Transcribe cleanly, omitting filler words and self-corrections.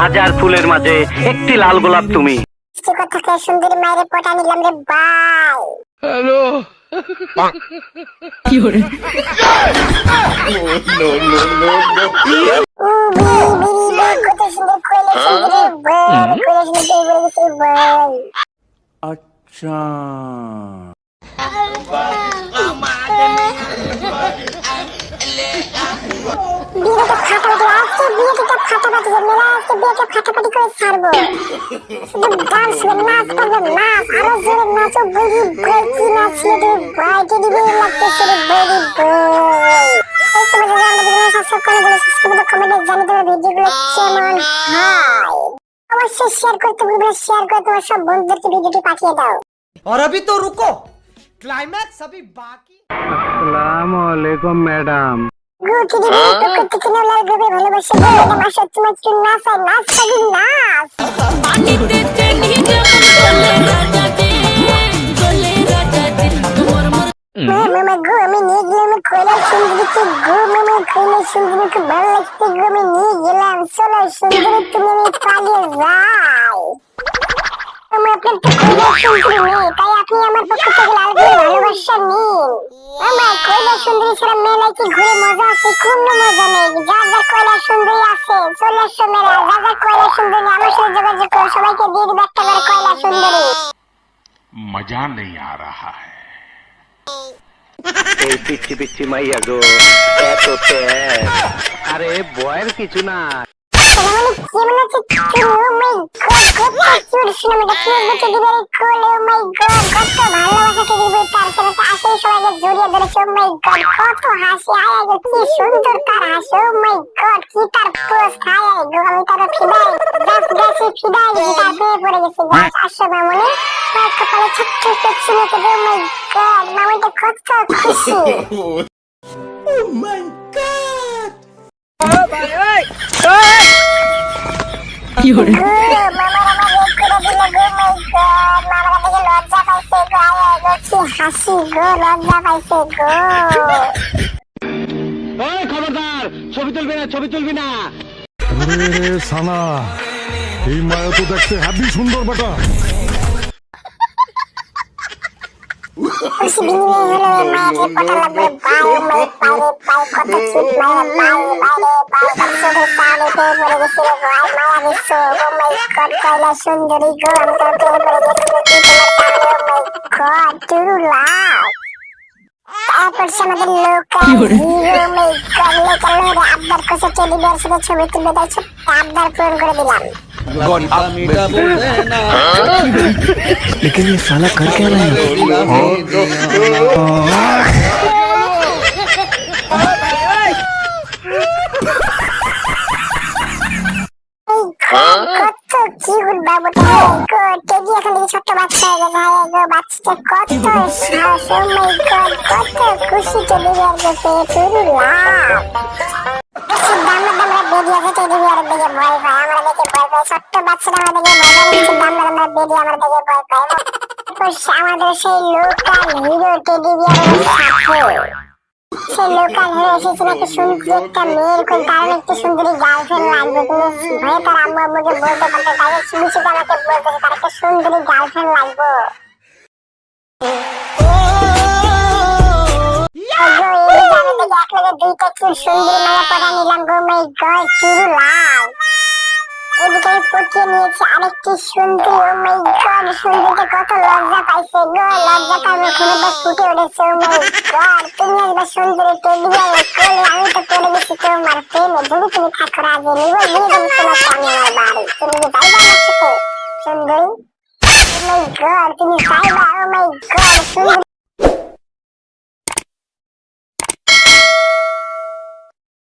হাজার ফুলের মাঝে একটি লাল গোলাপ তুমি। থেকে সুন্দরী মায়ের পটা নিলাম রে বাই। হ্যালো কি হরে কত সুন্দর কইলে সুন্দরী বল কইলে সুন্দর বলে গেছে বল। আচ্ছা বিয়েটা ফাটাফাটি আজকে বিয়েটা ফাটাফাটি মেলা আজকে বিয়েটা ফাটাফাটি করে ছাড়বো। শুধু ডান্স নাচ করবে নাচ আরো জোরে নাচো বলি বই কি নাচ রে ভাই টেডি বিয়ে লাগতেছে রে বলি বই। এই তোমাদের জানতে দিলে সাবস্ক্রাইব করে দিলে সাবস্ক্রাইব কমেন্টে জানিয়ে দেবে ভিডিওগুলো কেমন হয়। অবশ্যই শেয়ার করতে ভুলবে শেয়ার করে তোমার সব বন্ধুদেরকে ভিডিওটি পাঠিয়ে দাও। और अभी तो रुको क्लाइमैक्स अभी बाकी। আসসালামু আলাইকুম ম্যাডাম। গুটি দিদি তো করতে কিনে লাল গবে ভালোবাসে ম্যাডাম আসো তুমি একটু নাচ আর নাচ পাগল নাচ। পানিতে তেলি যখন গলে রাজা দে গলে রাজা দে তোমার মন মামা গো আমি নিয়ে গেলাম কয়লা সুন্দরীকে গো মামা কয়লা সুন্দরীকে ভালো লাগছে গো আমি নিয়ে গেলাম চলো সুন্দরী তুমি আমি পালিয়ে যাই। আমি আপনার তো কয়লা সুন্দরী নেই তাই আপনি আমার পক্ষ থেকে লাল গবে ভালোবাসা নিন। আমার কয়লা সুন্দরী ছাড়া মেলায় কি ঘুরে মজা আছে কোনো মজা নেই। যার যার কয়লা সুন্দরী আছে চলে আসো মেলা যার যার কয়লা সুন্দরী আমার সাথে যোগাযোগ করো সবাইকে দিয়ে দিবে একটা করে কয়লা সুন্দরী। मजा नहीं आ रहा है। এই পিচ্ছি পিচ্ছি মাইয়া গো এত তেজ। আরে বয়ের কিছু না। কেমন আছে ও মাই গড কত কিউট সিনেমাটা কিউট বেটে দিবে কোল ও মাই গড কত ভালোবাসাকে দিবে তার সাথে আসে সবাইকে জড়িয়ে ধরেছে ও মাই গড কত হাসি আয় গো কি সুন্দর তার হাসি ও মাই গড কি তার পোস্ট আয় গো আমি তার ফিদাই জাস্ট গেছে ফিদাই তার পেয়ে পড়ে গেছে গাছ আসো মামুনি তার কপালে ছোট্ট একটা চুমু দেবে ও মাই গড মামুনিটা কত খুশি। Oh my god! কি হরে মামার আমার রেড করে দিল গো মাই গড মামার দেখে লজ্জা পাইছে গো আয় গো কি হাসি গো লজ্জা পাইছে গো। ওই খবরদার ছবি তুলবি না ছবি তুলবি না। আরে সালা এই মায়া তো দেখতে হাবি সুন্দর বেটা। খুশি বিনিময় হলো এই মায়ের পটা লাগবে বাই মাই পারে পাই কত কিউট মায়ের বাই বাইরে বাই কত সামনে পেয়ে পড়ে গেছে রে গো আই মায়া দিছো ও মাই গড কয়লা সুন্দরী গো আমি তো পেয়ে পড়ে গেছি রে কি তোমার সামনে ও মাই গড টু লাভ। তারপর সে আমাদের লোকাল হিরো মাই গড লোকাল রে আবদার করছে টেডি বিয়ার সাথে ছবি তুলবে তাই ছোট্ট আবদার পূরণ করে দিলাম। घंटा मीठा बोलते ना लेकिन ये साला कर क्या रहा है? কত কিউট বাবুটা গো টেডি এখন থেকে ছোট্ট বাচ্চা হয়ে গেছে হায় গো বাচ্চাটা কত সাহস ও মাই গড কত খুশি টেডি বিয়ার দেখে পুরো লাভ। দামরা বেডি আছে টেডি বিয়ার দেখে ভয় পায় আমরা দেখে ভয় পাই ছোট্ট বাচ্চাটা আমরা দেখে ভয় পাই কিছু দামরা বেডি আমরা দেখে ভয় পাই আমাদের সেই লোকাল হিরো টেডি বিয়ারের সাথে সেই লোকাল হিরো এসেছে নাকি সুন্দর একটা মেয়ের কোন কারণে একটু সুন্দরী গার্লফ্রেন্ড লাগবে তুমি ভয়ে তার আম্মু আব্বুকে বলতে পারতে তাদের সুবিচিত আমাকে বলতেছে তার একটা সুন্দরী গার্লফ্রেন্ড লাগবে। দুইটা কি সুন্দরী মায়া পটা নিলাম গো মাই গড চুরু লাভ। এদিকে পটিয়ে নিয়েছে আরেকটি সুন্দরী ও মাই গড সুন্দরীটা কত লজ্জা পাইছে গো লজ্জাটা মুখে ফুটে উঠেছে ও মাই গড তুমি একবার সুন্দরী টেডি বিয়ার কোলে আমি তো পড়ে গেছি তোমার প্রেমে যদি তুমি থাকো রাজি নিব নিয়ে দেবো তোমার সামনে আমার বাড়ি তুমি কি যাইবা আমার সাথে সুন্দরী ও মাই গড তুমি যাইবা ও মাই গড সুন্দরী